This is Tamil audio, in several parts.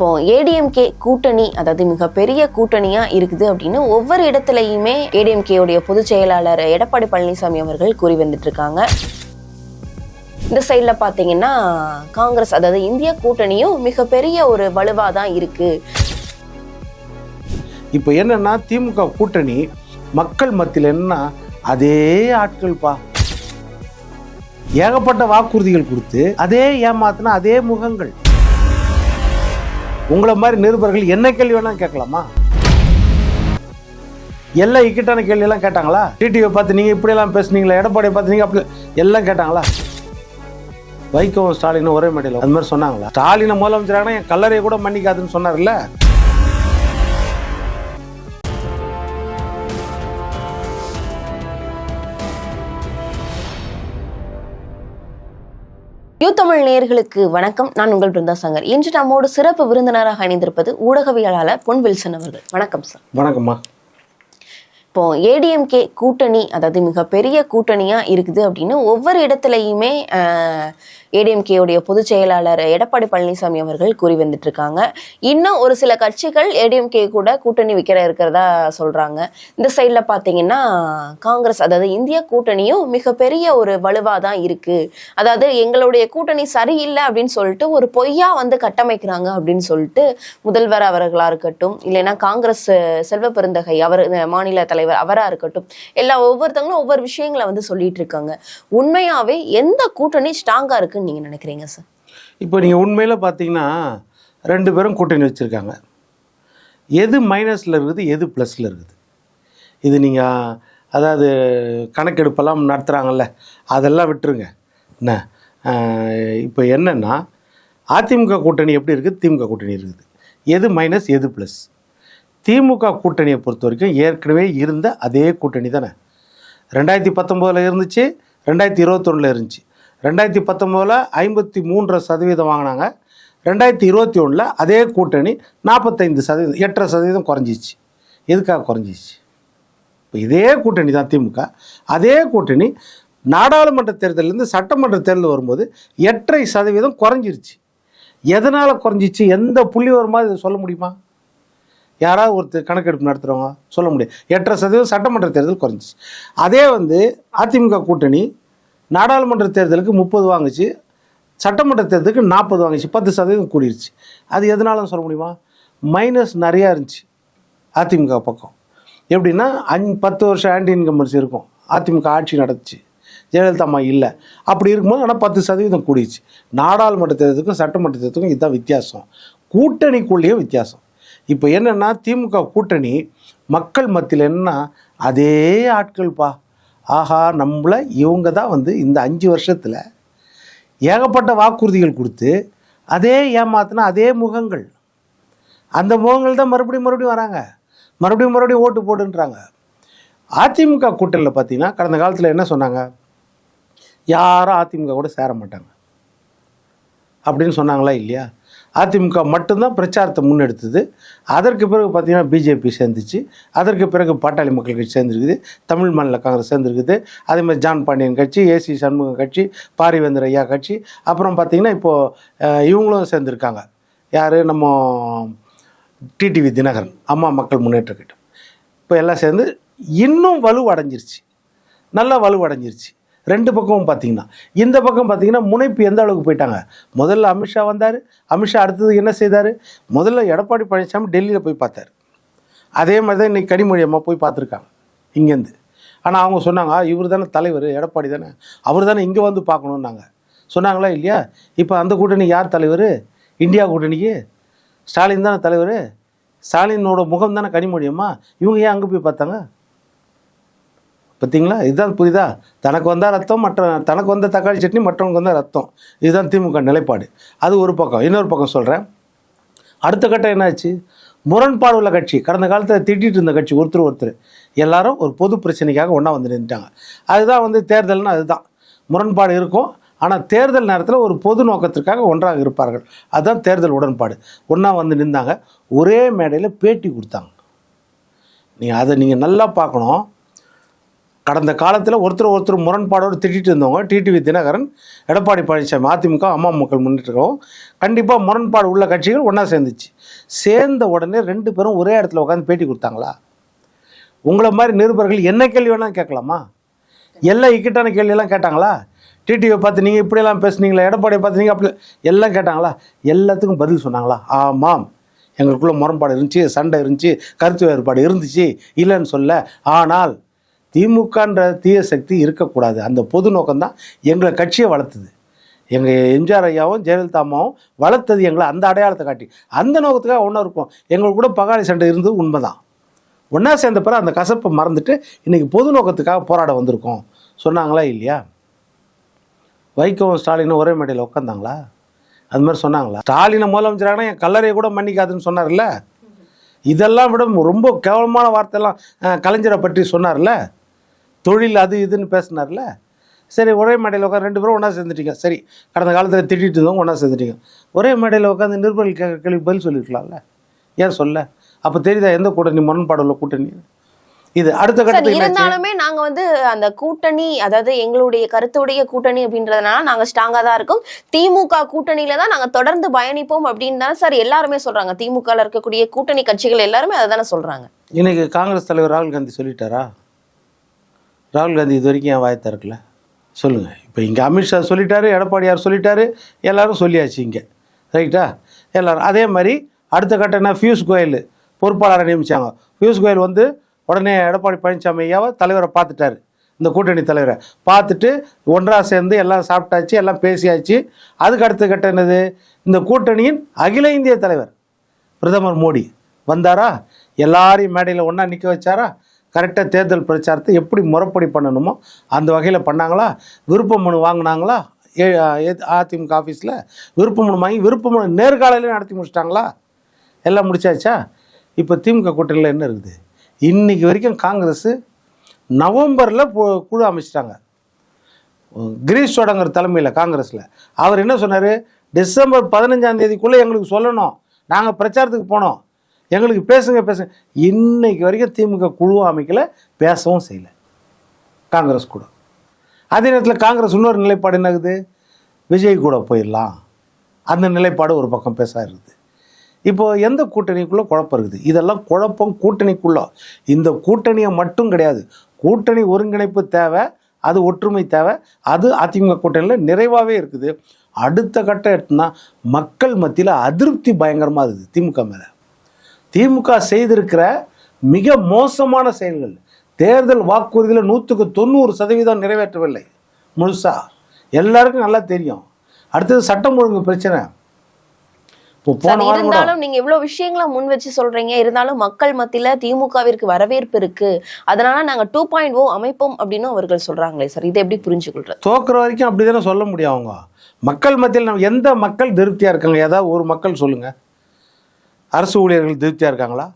இப்போ ஏடிஎம்கே கூட்டணி, அதாவது மிகப்பெரிய கூட்டணியா இருக்குது அப்படின்னு ஒவ்வொரு இடத்துலையுமே ஏடிஎம்கேவுடைய பொதுச் செயலாளர் எடப்பாடி பழனிசாமி அவர்கள் கூறி வந்துட்டு இருக்காங்க. இந்த சைட்ல பாத்தீங்கன்னா காங்கிரஸ், அதாவது இந்திய கூட்டணியும் மிகப்பெரிய ஒரு வலுவா தான் இருக்கு. இப்போ என்னன்னா திமுக கூட்டணி மக்கள் மத்தியில் என்ன அதே ஆட்கள்பா, ஏகப்பட்ட வாக்குறுதிகள் கொடுத்து அதே ஏமாத்தினா அதே முகங்கள். உங்களை மாதிரி நிருபர்கள் என்ன கேள்வி வேணா கேட்கலாமா? எல்லாம் இக்கட்டான கேள்வி எல்லாம் கேட்டாங்களா? டிடிவியை பார்த்து நீங்க இப்படி எல்லாம் பேசுனீங்களா, எடப்பாடியை பார்த்து நீங்க அப்படி எல்லாம் கேட்டாங்களா? வைகோ ஸ்டாலின் ஒரே மேடையில் அது மாதிரி சொன்னாங்களா? ஸ்டாலினை முதலமைச்சரானா என் கல்லறையை கூட மன்னிக்காதுன்னு சொன்னார்ல. யூ தமிழ் நேயர்களுக்கு வணக்கம். நான் உங்கள் பிருந்தா சங்கர். இன்று நம்மோடு சிறப்பு விருந்தினராக இணைந்திருப்பது ஊடகவியலாளர் பொன் வில்சன் அவர்கள். வணக்கம் சார். வணக்கம்மா. இப்போ ஏடிஎம்கே கூட்டணி, அதாவது மிகப்பெரிய கூட்டணியா இருக்குது அப்படின்னு ஒவ்வொரு இடத்துலையுமே ஏடிஎம்கேவுடைய பொதுச் செயலாளர் எடப்பாடி பழனிசாமி அவர்கள் கூறி வந்துட்டு இருக்காங்க. இன்னும் ஒரு சில கட்சிகள் ஏடிஎம்கே கூட கூட்டணி இருக்கிறதா சொல்றாங்க. இந்த சைட்ல பாத்தீங்கன்னா காங்கிரஸ், அதாவது இந்திய கூட்டணியும் மிகப்பெரிய ஒரு வலுவா தான் இருக்கு. அதாவது எங்களுடைய கூட்டணி சரியில்லை அப்படின்னு சொல்லிட்டு ஒரு பொய்யா கட்டமைக்கிறாங்க அப்படின்னு சொல்லிட்டு முதல்வர் அவர்களா இருக்கட்டும், இல்லைன்னா காங்கிரஸ் செல்வ பெருந்தகை அவர் மாநில தலைவர் அவரா இருக்கட்டும், ஒவ்வொருத்தவங்களும் ஒவ்வொரு விஷயங்களை சொல்லிட்டு இருக்காங்க. உண்மையாவே எந்த கூட்டணி ஸ்ட்ராங்கா இருக்கு நீங்க நினைக்கிறீங்க சார்? இப்போ நீங்க உண்மையில பார்த்தீங்கன்னா ரெண்டு பேரும் கூட்டணி வச்சிருக்காங்க. எது மைனஸ்ல இருக்குது, எது பிளஸ்ல இருக்குது, இது நீங்க அதாவது கணக்கெடுப்பெல்லாம் நடத்துகிறாங்கல்ல, அதெல்லாம் விட்டுருங்க. என்ன இப்போ என்னன்னா அதிமுக கூட்டணி எப்படி இருக்குது, திமுக கூட்டணி இருக்குது. எது மைனஸ், எது ப்ளஸ்? திமுக கூட்டணியை பொறுத்த வரைக்கும் ஏற்கனவே இருந்த அதே கூட்டணி தானே. 2019 இருந்துச்சு, 2021 இருந்துச்சு. 2019 53% வாங்கினாங்க. 2021 அதே கூட்டணி 45%, 8.5% குறைஞ்சிச்சு. எதுக்காக குறைஞ்சிச்சு? இப்போ இதே கூட்டணி தான் திமுக. அதே கூட்டணி நாடாளுமன்ற தேர்தலேருந்து சட்டமன்ற தேர்தல் வரும்போது 8.5% குறைஞ்சிருச்சு. எதனால் குறைஞ்சிச்சு, எந்த புள்ளி வருமா இதை சொல்ல முடியுமா? யாராவது ஒருத்தர் கணக்கெடுப்பு நடத்துகிறவங்க சொல்ல முடியும். 8.5% சட்டமன்ற தேர்தல் குறைஞ்சிச்சு. அதே அதிமுக கூட்டணி நாடாளுமன்ற தேர்தலுக்கு 30 வாங்குச்சு, சட்டமன்ற தேர்தலுக்கு 40 வாங்குச்சு, 10% கூடிருச்சு. அது எதனாலும் சொல்ல முடியுமா? மைனஸ் நிறையா இருந்துச்சு அதிமுக பக்கம். எப்படின்னா 10 வருஷம் ஆன்டி இன்கம்பன்சி இருக்கும். அதிமுக ஆட்சி நடந்துச்சு, ஜெயலலிதா அம்மா இல்லை. அப்படி இருக்கும்போது ஆனால் 10% கூடிருச்சு. நாடாளுமன்ற தேர்தலுக்கும் சட்டமன்ற தேர்தலுக்கும் இதுதான் வித்தியாசம். கூட்டணிக்குள்ளேயும் வித்தியாசம். இப்போ என்னென்னா திமுக கூட்டணி மக்கள் மத்தியில் என்னன்னா அதே ஆட்கள்பா, ஆஹா நம்மளை இவங்க தான் இந்த 5 வருஷத்தில் ஏகப்பட்ட வாக்குறுதிகள் கொடுத்து அதே ஏமாத்தினா அதே முகங்கள். அந்த முகங்கள் தான் மறுபடியும் வராங்க, மறுபடியும் ஓட்டு போடுன்றாங்க. அதிமுக கூட்டணியில் பார்த்தீங்கன்னா கடந்த காலத்தில் என்ன சொன்னாங்க, யாரும் அதிமுக கூட சேர மாட்டாங்க அப்படின்னு சொன்னாங்களா இல்லையா? அதிமுக மட்டும்தான் பிரச்சாரத்தை முன்னெடுத்தது. அதற்கு பிறகு பார்த்திங்கன்னா பிஜேபி சேர்ந்துச்சு. அதற்கு பிறகு பாட்டாளி மக்கள் கட்சி சேர்ந்துருக்குது, தமிழ் மாநில காங்கிரஸ் சேர்ந்துருக்குது. அதேமாதிரி ஜான் பாண்டியன் கட்சி, ஏசி சண்முகம் கட்சி, பாரிவேந்தர் ஐயா கட்சி, அப்புறம் பார்த்திங்கன்னா இப்போது இவங்களும் சேர்ந்துருக்காங்க. யார், நம்ம டிடிவி தினகரன், அம்மா மக்கள் முன்னேற்ற கட்டம். இப்போ எல்லாம் சேர்ந்து இன்னும் வலுவடைஞ்சிருச்சு, நல்லா வலுவடைஞ்சிருச்சு. ரெண்டு பக்கமும் பார்த்தீங்கன்னா இந்த பக்கம் பார்த்தீங்கன்னா முனைப்பு எந்த அளவுக்கு போயிட்டாங்க. முதல்ல அமித்ஷா வந்தார். அமித்ஷா அடுத்தது என்ன செய்தார்? முதல்ல எடப்பாடி பழனிசாமி டெல்லியில் போய் பார்த்தார். அதே மாதிரி தான் இன்றைக்கி கனிமொழி அம்மா போய் பார்த்துருக்காங்க இங்கேருந்து. ஆனால் அவங்க சொன்னாங்க, இவர் தானே தலைவர், எடப்பாடி தானே, அவர் தானே இங்கே வந்து பார்க்கணுன்னாங்க. சொன்னாங்களா இல்லையா? இப்போ அந்த கூட்டணி யார் தலைவர்? இந்தியா கூட்டணிக்கு ஸ்டாலின் தானே தலைவர். ஸ்டாலினோட முகம் தானே கனிமொழி அம்மா. இவங்க ஏன் அங்கே போய் பார்த்தாங்க? பார்த்தீங்களா? இதுதான் புரியுதா? தனக்கு வந்தால் ரத்தம், தனக்கு வந்த தக்காளி சட்னி மற்றவங்க வந்தால் ரத்தம். இதுதான் திமுக நிலைப்பாடு. அது ஒரு பக்கம். இன்னொரு பக்கம் சொல்கிறேன், அடுத்த கட்டம் என்னாச்சு? முரண்பாடு உள்ள கட்சி, கடந்த காலத்தில் திட்டிகிட்டு இருந்த கட்சி, ஒருத்தர் எல்லாரும் ஒரு பொது பிரச்சனைக்காக ஒன்றா நின்றுட்டாங்க. அதுதான் தேர்தல்னு. அதுதான் முரண்பாடு இருக்கும், ஆனால் தேர்தல் நேரத்தில் ஒரு பொது நோக்கத்திற்காக ஒன்றாக இருப்பார்கள். அதுதான் தேர்தல் உடன்பாடு. ஒன்றா நின்றாங்க, ஒரே மேடையில் பேட்டி கொடுத்தாங்க. அதை நீங்கள் நல்லா பார்க்கணும். கடந்த காலத்தில் ஒருத்தர் முரண்பாடோடு திட்டிட்டு இருந்தவங்க டிடிவி தினகரன், எடப்பாடி பழனிசாமி, அதிமுக, அம்மா மக்கள் முன்னேற்றவும் கண்டிப்பாக முரண்பாடு உள்ள கட்சிகள் ஒன்றா சேர்ந்துச்சு. சேர்ந்த உடனே 2 பேரும் ஒரே இடத்துல உட்காந்து பேட்டி கொடுத்தாங்களா? உங்களை மாதிரி நிருபர்கள் என்ன கேள்வி வேணாலும் கேட்கலாமா? எல்லாம் இக்கட்டான கேள்வியெல்லாம் கேட்டாங்களா? டிடிவியை பார்த்து நீங்கள் இப்படியெல்லாம் பேசுனீங்களா, எடப்பாடியை பார்த்து நீங்கள் அப்படி எல்லாம் கேட்டாங்களா? எல்லாத்துக்கும் பதில் சொன்னாங்களா? ஆமாம், எங்களுக்குள்ள முரண்பாடு இருந்துச்சு, சண்டை இருந்துச்சு, கருத்து வேறுபாடு இருந்துச்சு, இல்லைன்னு சொல்ல. ஆனால் திமுகன்ற தீய சக்தி இருக்கக்கூடாது. அந்த பொது நோக்கம்தான் எங்களை கட்சியை வளர்த்துது. எங்கள் எம்ஜிஆர் ஐயாவும் ஜெயலலிதா அம்மாவும் வளர்த்தது எங்களை அந்த அடையாளத்தை காட்டி. அந்த நோக்கத்துக்காக ஒன்றா இருக்கும். எங்களுக்கு கூட பகாளி சண்டை இருந்தது உண்மைதான். ஒன்றா சேர்ந்த பிறகு அந்த கசப்பை மறந்துட்டு இன்றைக்கி பொது நோக்கத்துக்காக போராட வந்திருக்கோம் சொன்னாங்களா இல்லையா? வைகோவும் ஸ்டாலினும் ஒரே மேடையில் உட்காந்தாங்களா? அது மாதிரி சொன்னாங்களா? ஸ்டாலினை முதலமைச்சரானா என் கல்லறையை கூட மன்னிக்காதுன்னு சொன்னார்ல. இதெல்லாம் விட ரொம்ப கேவலமான வார்த்தையெல்லாம் கலைஞரை பற்றி சொன்னார்ல. தொழில் அது இதுன்னு பேசினார்ல. சரி, ஒரே மேடையில் உட்காந்து 2 பேரும் ஒன்றா சேர்ந்துட்டீங்க. சரி, கடந்த காலத்தில் திட்டிட்டு இருந்தவங்க ஒன்றா சேர்ந்துட்டீங்க. ஒரே மேடையில் உட்காந்து நிருபர்கள் கேட்குற கேள்வி பதில் சொல்லியிருக்கலாம்ல. ஏன் சொல்ல? அப்போ தெரியுதா எந்த கூட்டணி முரண்பாடு உள்ள கூட்டணி? இது அடுத்த கட்டத்துக்கு இருந்தாலுமே நாங்க அந்த கூட்டணி, அதாவது எங்களுடைய கருத்துடைய கூட்டணி அப்படின்றதுனால நாங்க ஸ்ட்ராங்கா தான் இருக்கும். திமுக கூட்டணியில தான் நாங்க தொடர்ந்து பயணிப்போம் அப்படின்னு தானே சார் எல்லாருமே சொல்றாங்க. திமுகல இருக்கக்கூடிய கூட்டணி கட்சிகள் எல்லாருமே அதை தானே சொல்றாங்க. இன்னைக்கு காங்கிரஸ் தலைவர் ராகுல் காந்தி சொல்லிட்டாரா? ராகுல் காந்தி இது வரைக்கும் என் வாய் திறக்கல. சொல்லுங்க. இப்போ இங்கே அமித்ஷா சொல்லிட்டாரு, எடப்பாடியார் சொல்லிட்டாரு, எல்லாரும் சொல்லியாச்சு இங்கே, ரைட்டா? எல்லாரும் அதே மாதிரி அடுத்த கட்ட என்ன, பியூஷ் கோயல் பொறுப்பாளரை நியமிச்சாங்க. பியூஷ் கோயல் வந்து உடனே எடப்பாடி பழனிசாமி ஐயாவை தலைவரை பார்த்துட்டாரு. இந்த கூட்டணி தலைவரை பார்த்துட்டு ஒன்றாக சேர்ந்து எல்லாம் சாப்பிட்டாச்சு, எல்லாம் பேசியாச்சு. அதுக்கு அடுத்த கட்ட என்னது, இந்த கூட்டணியின் அகில இந்திய தலைவர் பிரதமர் மோடி வந்தாரா? எல்லாரையும் மேடையில் ஒன்றா நிற்க வச்சாரா? கரெக்டாக தேர்தல் பிரச்சாரத்தை எப்படி முறைப்படி பண்ணணுமோ அந்த வகையில் பண்ணாங்களா? விருப்ப மனு வாங்கினாங்களா? அதிமுக ஆஃபீஸில் விருப்ப மனு வாங்கி விருப்ப மனு நேர்காலையிலே நடத்தி முடிச்சிட்டாங்களா? எல்லாம் முடிச்சாச்சா? இப்போ திமுக கூட்டணியில் என்ன இருக்குது? இன்றைக்கி வரைக்கும் காங்கிரஸ் நவம்பரில் குழு அமைச்சிட்டாங்க. கிரீஷ் சோடங்கர் தலைமையில் காங்கிரஸில். அவர் என்ன சொன்னார்? டிசம்பர் 15ஆம் தேதிக்குள்ளே எங்களுக்கு சொல்லணும், நாங்கள் பிரச்சாரத்துக்கு போனோம், எங்களுக்கு பேசுங்க. இன்னைக்கு வரைக்கும் திமுக குழுவும் அமைக்கல, பேசவும் செய்யலை காங்கிரஸ் கூட. அதே நேரத்தில் காங்கிரஸ் இன்னொரு நிலைப்பாடு என்னகுது, விஜய் கூட போயிடலாம், அந்த நிலைப்பாடு ஒரு பக்கம் பேச இருக்குது. இப்போது எந்த கூட்டணிக்குள்ளே குழப்பம் இருக்குது? இதெல்லாம் குழப்பம் கூட்டணிக்குள்ளே. இந்த கூட்டணியை மட்டும் கிடையாது, கூட்டணி ஒருங்கிணைப்பு தேவை, அது ஒற்றுமை தேவை. அது அதிமுக கூட்டணியில் நிறைவாகவே இருக்குது. அடுத்த கட்டம் எடுத்துனா மக்கள் மத்தியில் அதிருப்தி பயங்கரமாக இருக்குது திமுக மேலே. திமுக செய்திருக்கிற மிக மோசமான செயல்கள், தேர்தல் வாக்குறுதியில் 190% நிறைவேற்றவில்லை முழுசா. எல்லாருக்கும் நல்லா தெரியும். அடுத்தது சட்டம் ஒழுங்கு பிரச்சனை. இருந்தாலும் நீங்க இவ்வளவு விஷயங்களை முன் வச்சு சொல்றீங்க, இருந்தாலும் மக்கள் மத்தியில திமுகவிற்கு வரவேற்பு இருக்கு, அதனால நாங்க 2.0 அமைப்போம் அப்படின்னு அவர்கள் சொல்றாங்களே சார், இதை எப்படி புரிஞ்சுக்கொள்றது? தோக்குற வரைக்கும் அப்படிதானே சொல்ல முடியும். அவங்க மக்கள் மத்தியில் நம்ம எந்த மக்கள் திருப்தியா இருக்காங்க? ஏதாவது ஒரு மக்கள் சொல்லுங்க. அரசு ஊழியர்கள் திருப்தியாக இருக்காங்களா?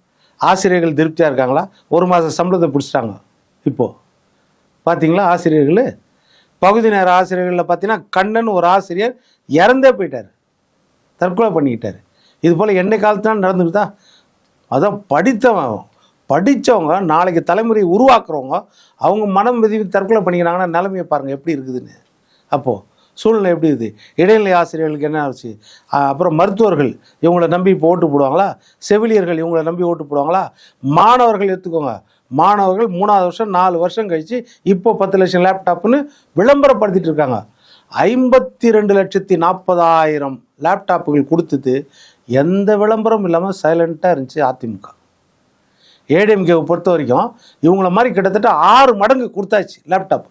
ஆசிரியர்கள் திருப்தியாக இருக்காங்களா? 1 மாத சம்பளத்தை பிடிச்சிட்டாங்க. இப்போது பார்த்தீங்களா? ஆசிரியர்கள், பகுதி நேர ஆசிரியர்களில் பார்த்தீங்கன்னா கண்ணன் ஒரு ஆசிரியர் இறந்தே போயிட்டார், தற்கொலை பண்ணிக்கிட்டார். இது போல் என்னை காலத்தினால நடந்துக்கிட்டா? அதான் படித்தவங்க நாளைக்கு தலைமுறையை உருவாக்குறவங்க அவங்க மனம் விதிவி தற்கொலை பண்ணிக்கிறாங்கன்னா நிலைமையை பாருங்கள் எப்படி இருக்குதுன்னு. அப்போது சூழ்நிலை எப்படி இருக்குது? இடைநிலை ஆசிரியர்களுக்கு என்ன ஆச்சு? அப்புறம் மருத்துவர்கள் இவங்களை நம்பி இப்போ ஓட்டு போடுவாங்களா? செவிலியர்கள் இவங்களை நம்பி ஓட்டு போடுவாங்களா? மாணவர்கள் எடுத்துக்கோங்க, மாணவர்கள் 3ஆவது வருஷம் 4 வருஷம் கழித்து இப்போ 10 லட்சம் லேப்டாப்னு விளம்பரப்படுத்திட்டு இருக்காங்க. 52,40,000 லேப்டாப்புகள் கொடுத்தது எந்த விளம்பரம் இல்லாமல் சைலண்ட்டாக இருந்துச்சு அதிமுக. ஏடிஎம்கேவை பொறுத்த வரைக்கும் இவங்கள மாதிரி கிட்டத்தட்ட 6 மடங்கு கொடுத்தாச்சு லேப்டாப்.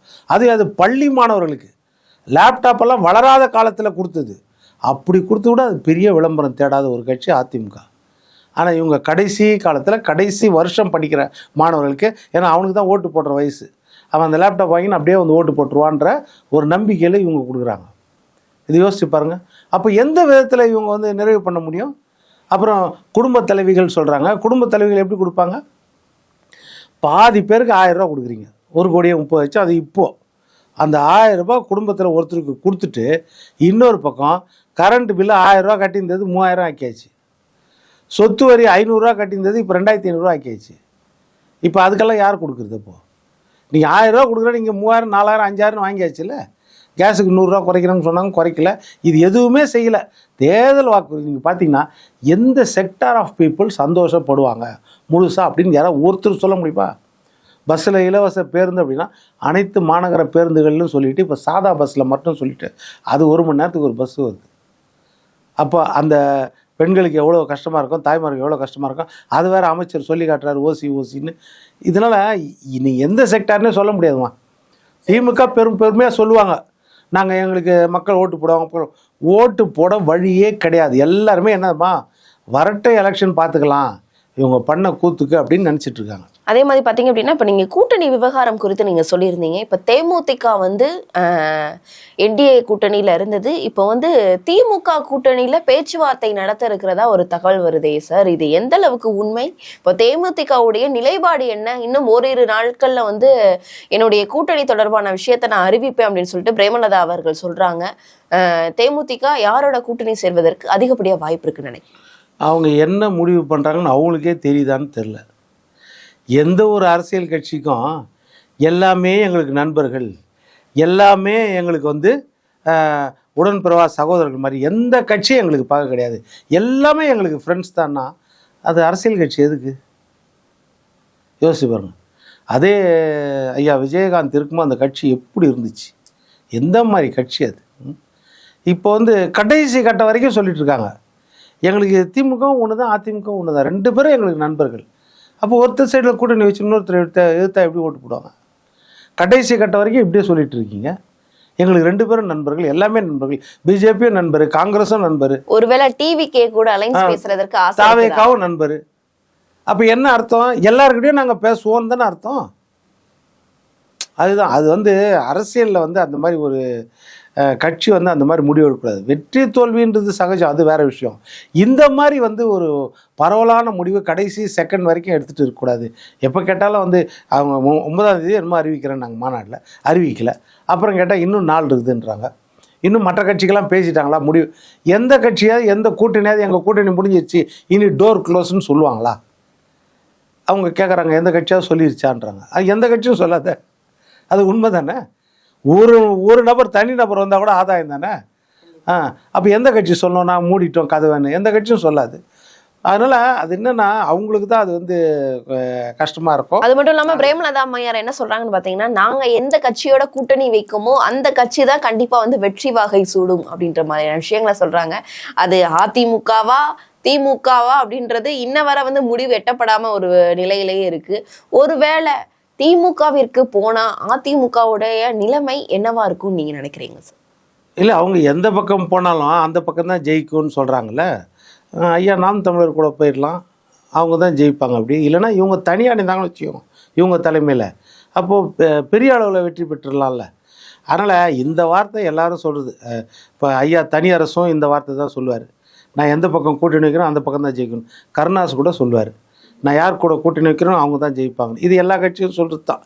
அது பள்ளி மாணவர்களுக்கு லேப்டாப்பெல்லாம் வளராத காலத்தில் கொடுத்தது. அப்படி கொடுத்து கூட அது பெரிய விளம்பரம் தேடாத ஒரு கட்சி அதிமுக. ஆனால் இவங்க கடைசி காலத்தில் கடைசி வருஷம் படிக்கிற மாணவர்களுக்கு, ஏன்னா அவனுக்கு தான் ஓட்டு போடுற வயசு, அவன் அந்த லேப்டாப் வாங்கின்னு அப்படியே வந்து ஓட்டு போட்டுருவான்ற ஒரு நம்பிக்கையில் இவங்க கொடுக்குறாங்க. இது யோசிச்சு பாருங்கள். அப்போ எந்த விதத்தில் இவங்க வந்து நிறைவு பண்ண முடியும்? அப்புறம் குடும்ப தலைவிகள் சொல்கிறாங்க. குடும்ப தலைவிகள் எப்படி கொடுப்பாங்க? பாதி பேருக்கு 1000 ரூபா கொடுக்குறீங்க, 1,30,30,000 அது இப்போது அந்த 1000 ரூபாய் குடும்பத்தில் ஒருத்தருக்கு கொடுத்துட்டு இன்னொரு பக்கம் கரண்ட் பில்லு 1000 ரூபா கட்டியிருந்தது 3000 ஆக்கியாச்சு. சொத்து வரி 500 ரூபா கட்டியிருந்தது இப்போ 2500 ஆக்கியாச்சு. இப்போ அதுக்கெல்லாம் யார் கொடுக்குறது? இப்போது நீங்கள் 1000 ரூபா கொடுக்குற, நீங்கள் 3000 4000 5000 வாங்கியாச்சுல்ல. கேஸுக்கு 100 ரூபா குறைக்கிறேன்னு சொன்னாங்க, குறைக்கல. இது எதுவுமே செய்யலை. தேர்தல் வாக்குறுதி நீங்கள் பார்த்தீங்கன்னா எந்த செக்டார் ஆஃப் பீப்புள் சந்தோஷப்படுவாங்க முழுசாக அப்படின்னு யாராவது ஒருத்தர் சொல்ல முடியுமா? பஸ்ஸில் இலவச பேருந்து அப்படின்னா அனைத்து மாநகர பேருந்துகள்னு சொல்லிவிட்டு இப்போ சாதா பஸ்ஸில் மட்டும் சொல்லிவிட்டு அது 1 மணி நேரத்துக்கு ஒரு பஸ்ஸு வருது. அப்போ அந்த பெண்களுக்கு எவ்வளோ கஷ்டமாக இருக்கும், தாய்மாருக்கு எவ்வளோ கஷ்டமாக இருக்கும். அது வேறு அமைச்சர் சொல்லி காட்டுறாரு ஓசின்னு. இதனால் நீ எந்த செக்டார்னே சொல்ல முடியாதுமா. திமுக பெருமையாக சொல்லுவாங்க, நாங்கள் எங்களுக்கு மக்கள் ஓட்டு போடுவாங்க. ஓட்டு போட வழியே கிடையாது. எல்லாருமே என்னதுமா, வரட்டை எலெக்ஷன் பார்த்துக்கலாம் இவங்க பண்ண கூத்துக்கு அப்படின்னு நினச்சிட்டு இருக்காங்க. அதே மாதிரி பார்த்தீங்க அப்படின்னா, இப்போ நீங்கள் கூட்டணி விவகாரம் குறித்து நீங்கள் சொல்லியிருந்தீங்க. இப்போ தேமுதிக வந்து என்டிஏ கூட்டணியில் இருந்தது. இப்போ வந்து திமுக கூட்டணியில் பேச்சுவார்த்தை நடத்த இருக்கிறதா ஒரு தகவல் வருதே சார், இது எந்த அளவுக்கு உண்மை? இப்போ தேமுதிகவுடைய நிலைப்பாடு என்ன? இன்னும் ஓரிரு நாட்களில் வந்து என்னுடைய கூட்டணி தொடர்பான விஷயத்தை நான் அறிவிப்பேன் அப்படின்னு சொல்லிட்டு பிரேமலதா அவர்கள் சொல்கிறாங்க. தேமுதிக யாரோட கூட்டணி சேர்வதற்கு அதிகப்படியாக வாய்ப்பு இருக்குன்னு நினைக்கிறேன். அவங்க என்ன முடிவு பண்ணுறாங்கன்னு அவங்களுக்கே தெரியுதான்னு தெரில. எந்த ஒரு அரசியல் கட்சிக்கும் எல்லாமே எங்களுக்கு நண்பர்கள், எல்லாமே எங்களுக்கு வந்து உடன்பிறவா சகோதரர்கள் மாதிரி எந்த கட்சியும் எங்களுக்கு பார்க்க கிடையாது, எல்லாமே எங்களுக்கு ஃப்ரெண்ட்ஸ் தான்னா அது அரசியல் கட்சி எதுக்கு? யோசிச்சு பாருங்க. அதே ஐயா விஜயகாந்த் இருக்கும்போது அந்த கட்சி எப்படி இருந்துச்சு, எந்த மாதிரி கட்சி அது? இப்போ வந்து கடைசி கட்ட வரைக்கும் சொல்லிட்டு இருக்காங்க, எங்களுக்கு திமுகவும் ஒன்று தான் அதிமுகவும் ஒன்று தான், 2 பேரும் எங்களுக்கு நண்பர்கள். அப்போ ஒருத்தர் சைடில் கூட்டணி வச்சு இன்னொருத்தர் எதிர்த்தா எப்படி ஓட்டு போடுவாங்க? கடைசி கட்ட வரைக்கும் இப்படியே சொல்லிட்டு இருக்கீங்க, எங்களுக்கு 2 பேரும் நண்பர்கள், எல்லாமே நண்பர்கள். பிஜேபியும் நண்பர், காங்கிரஸும் நண்பர், ஒருவேளை டிவிகே கூட அலைன்ஸ் பேசுறதற்கு தாவேகாவும் நண்பர். அப்போ என்ன அர்த்தம்? எல்லாருக்கிட்டையும் நாங்கள் பேசுவோம் தானே அர்த்தம். அதுதான் அது வந்து அரசியலில் வந்து அந்த மாதிரி ஒரு கட்சி வந்து அந்த மாதிரி முடிவு எடுக்கக்கூடாது. வெற்றி தோல்வின்றது சகஜம், அது வேறு விஷயம். இந்த மாதிரி வந்து ஒரு பரவலான முடிவு கடைசி செகண்ட் வரைக்கும் எடுத்துகிட்டு இருக்கக்கூடாது. எப்போ கேட்டாலும் வந்து அவங்க 9ஆம் தேதி என்னமோ அறிவிக்கிறேன் நாங்கள் மாநாட்டில், அறிவிக்கலை. அப்புறம் கேட்டால் இன்னும் நாள் இருக்குதுன்றாங்க. இன்னும் மற்ற கட்சிக்கெல்லாம் பேசிட்டாங்களா முடிவு? எந்த கட்சியாவது எந்த கூட்டணியாவது எங்கள் கூட்டணி முடிஞ்சிருச்சு இனி டோர் க்ளோஸ்ன்னு சொல்லுவாங்களா? அவங்க கேட்குறாங்க எந்த கட்சியாவது சொல்லிருச்சான்றாங்க. அது எந்த கட்சியும் சொல்லாத, அது உண்மை தானே. ஒரு நபர் தனி நபர் வந்தால் கூட ஆதாயம் தானே. அப்போ எந்த கட்சி சொல்லணும் நான் மூடிட்டோம் கதவைன்னு? எந்த கட்சியும் சொல்லாது. அதனால் அது என்னென்னா அவங்களுக்கு தான் அது வந்து கஷ்டமாக இருக்கும். அது மட்டும் இல்லாமல் பிரேமலதா அம்மையார் என்ன சொல்கிறாங்கன்னு பார்த்தீங்கன்னா, நாங்கள் எந்த கட்சியோட கூட்டணி வைக்குமோ அந்த கட்சி தான் கண்டிப்பாக வந்து வெற்றி வாகை சூடும் அப்படின்ற மாதிரியான விஷயங்களை சொல்கிறாங்க. அது அதிமுகவா திமுகவா அப்படின்றது இன்ன வரை வந்து முடிவு எட்டப்படாமல் ஒரு நிலையிலேயே இருக்குது. ஒருவேளை திமுகவிற்கு போனா அதிமுகவுடைய நிலைமை என்னவா இருக்கும்னு நீங்க நினைக்கிறீங்க சார்? இல்லை, அவங்க எந்த பக்கம் போனாலும் அந்த பக்கம் தான் ஜெயிக்கும்னு சொல்கிறாங்கல்ல. ஐயா நாம் தமிழர் கூட போயிடலாம், அவங்க தான் ஜெயிப்பாங்க. அப்படி இல்லைன்னா இவங்க தனியாக இருந்தாங்கன்னு வச்சுக்கோங்க இவங்க தலைமையில், அப்போது பெரிய அளவில் வெற்றி பெற்றுடலாம்ல. அதனால் இந்த வார்த்தை எல்லாரும் சொல்கிறது. இப்போ ஐயா தனியரசும் இந்த வார்த்தை தான் சொல்லுவார், நான் எந்த பக்கம் கூட்டணி வைக்கிறோம் அந்த பக்கம் தான் ஜெயிக்கணும். கருணாஸ் கூட சொல்லுவார், நான் யார் கூட கூட்டணி வைக்கிறோம் அவங்க தான் ஜெயிப்பாங்க. இது எல்லா கட்சியும் சொல்கிறது தான்.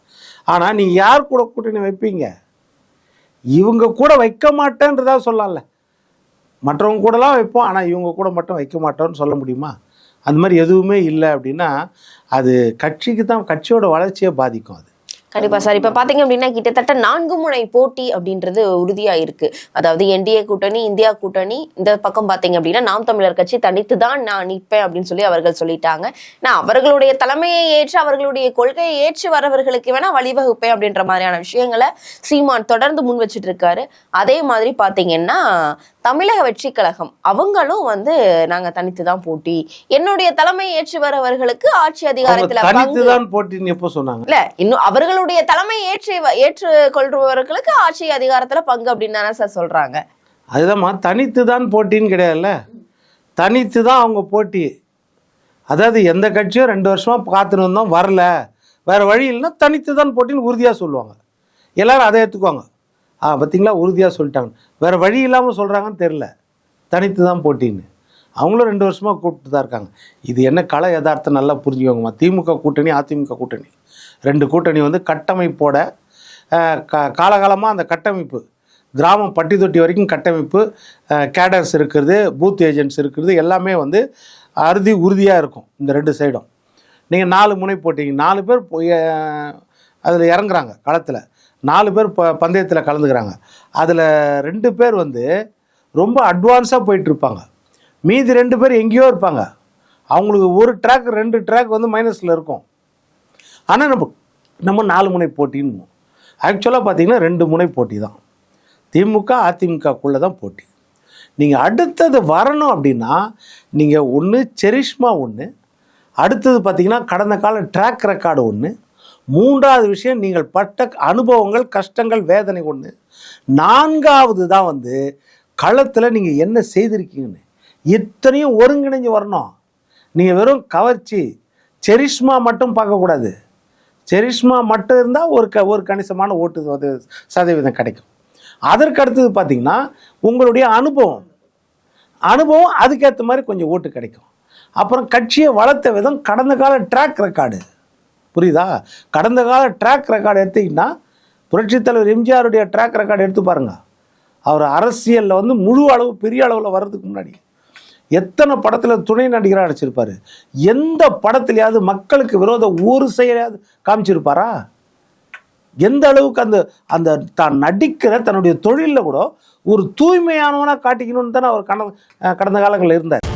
ஆனால் நீங்கள் யார் கூட கூட்டணி வைப்பீங்க? இவங்க கூட வைக்க மாட்டேன்றதா சொல்லலாம்ல. மற்றவங்க கூடலாம் வைப்போம், ஆனால் இவங்க கூட மட்டும் வைக்க மாட்டோம்னு சொல்ல முடியுமா? அந்த மாதிரி எதுவுமே இல்லை அப்படின்னா அது கட்சிக்கு தான், கட்சியோட வளர்ச்சியை பாதிக்கும் அது. கண்டிப்பா சார். இப்ப பாத்தீங்க அப்படின்னா கிட்டத்தட்ட 4 முனை போட்டி அப்படின்றது உறுதியா இருக்கு. அதாவது என்டிஏ கூட்டணி, இந்தியா கூட்டணி, இந்த பக்கம் பாத்தீங்க அப்படின்னா நாம் தமிழர் கட்சி தனித்து தான் நான் நிற்பேன் அப்படின்னு சொல்லி அவர்கள் சொல்லிட்டாங்க. நான் அவர்களுடைய தலைமையை ஏற்று அவர்களுடைய கொள்கையை ஏற்று வரவர்களுக்கு வேணா வழிவகுப்பேன் அப்படின்ற மாதிரியான விஷயங்களை சீமான் தொடர்ந்து முன் வச்சுட்டு இருக்காரு. அதே மாதிரி பாத்தீங்கன்னா தமிழக வெற்றி கழகம் அவங்களும் வந்து நாங்க தனித்து தான் போட்டி, என்னுடைய தலைமை ஏற்று வரவர்களுக்கு ஆட்சி அதிகாரத்துல போட்டின்னு எப்போ சொன்னாங்க? இல்ல, இன்னும் அவர்களுடைய தலைமை ஏற்று கொள்றவர்களுக்கு ஆட்சி அதிகாரத்துல பங்கு அப்படின்னு தானே சார் சொல்றாங்க. அதுதான் தனித்து தான் போட்டின்னு கிடையாதுல்ல, தனித்து தான் அவங்க போட்டி. அதாவது எந்த கட்சியும் 2 வருஷமா காத்துன்னு வந்தோம் வரல, வேற வழி இல்லைன்னா தனித்து தான் போட்டின்னு உறுதியா சொல்லுவாங்க. எல்லாரும் அதை ஏற்றுக்குவாங்க. பார்த்தீங்களா உறுதியாக சொல்லிட்டாங்க. வேறு வழி இல்லாமல் சொல்கிறாங்கன்னு தெரில, தனித்து தான் போட்டின்னு. அவங்களும் 2 வருஷமாக கூப்பிட்டு தான் இருக்காங்க. இது என்ன கலை யதார்த்தம் நல்லா புரிஞ்சுக்கோங்கம்மா. திமுக கூட்டணி அதிமுக கூட்டணி 2 கூட்டணி வந்து கட்டமைப்போட காலகாலமாக அந்த கட்டமைப்பு கிராமம் பட்டி தொட்டி வரைக்கும் கட்டமைப்பு, கேடர்ஸ் இருக்கிறது, பூத் ஏஜென்ட்ஸ் இருக்கிறது, எல்லாமே வந்து உறுதியாக இருக்கும் இந்த 2 சைடும். நீங்கள் 4 முனை போட்டிங்க, 4 பேர் அதில் இறங்குறாங்க களத்தில். 4 பேர் பந்தயத்தில் கலந்துக்கிறாங்க. அதில் 2 பேர் வந்து ரொம்ப அட்வான்ஸாக போயிட்டுருப்பாங்க, மீதி 2 பேர் எங்கேயோ இருப்பாங்க. அவங்களுக்கு ஒரு ட்ராக் 2 ட்ராக் வந்து மைனஸில் இருக்கும். ஆனால் நம்ம 4 முனை போட்டின்னு ஆக்சுவலாக பார்த்தீங்கன்னா 2 முனை போட்டி தான். திமுக அதிமுகக்குள்ளே தான் போட்டி. நீங்கள் அடுத்தது வரணும் அப்படின்னா நீங்கள் ஒன்று செரிஷ்மா ஒன்று, அடுத்தது பார்த்தீங்கன்னா கடந்த கால ட்ராக் ரெக்கார்டு ஒன்று, 3வது விஷயம் நீங்கள் பட்ட அனுபவங்கள், கஷ்டங்கள், வேதனை ஒன்று, 4வது தான் வந்து களத்தில் நீங்கள் என்ன செய்திருக்கீங்கன்னு. இத்தனையும் ஒருங்கிணைஞ்சு வரணும். நீங்கள் வெறும் கவர்ச்சி செரிஷ்மா மட்டும் பார்க்கக்கூடாது. செரிஷ்மா மட்டும் இருந்தால் ஒரு கணிசமான ஓட்டு சதவீதம் கிடைக்கும். அதற்கு அடுத்தது பார்த்தீங்கன்னா உங்களுடைய அனுபவம் அதுக்கேற்ற மாதிரி கொஞ்சம் ஓட்டு கிடைக்கும். அப்புறம் கட்சியை வளர்த்த விதம், கடந்த கால ட்ராக் ரெக்கார்டு, புரியுதா? கடந்த கால ட்ராக் ரெக்கார்டு எடுத்திங்கன்னா புரட்சித் தலைவர் எம்ஜிஆருடைய ட்ராக் ரெக்கார்டு எடுத்து பாருங்கள். அவர் அரசியலில் வந்து முழு அளவு பெரிய அளவில் வர்றதுக்கு முன்னாடி எத்தனை படத்தில் துணை நடிகராக நடிச்சிருப்பார். எந்த படத்துலையாவது மக்களுக்கு விரோத ஒரு செயலையாவது காமிச்சிருப்பாரா? எந்த அளவுக்கு அந்த தான் நடிக்கிற தன்னுடைய தொழிலில் கூட ஒரு தூய்மையானவனாக காட்டிக்கணும்னு தானே அவர் கடந்த காலங்களில் இருந்தார்.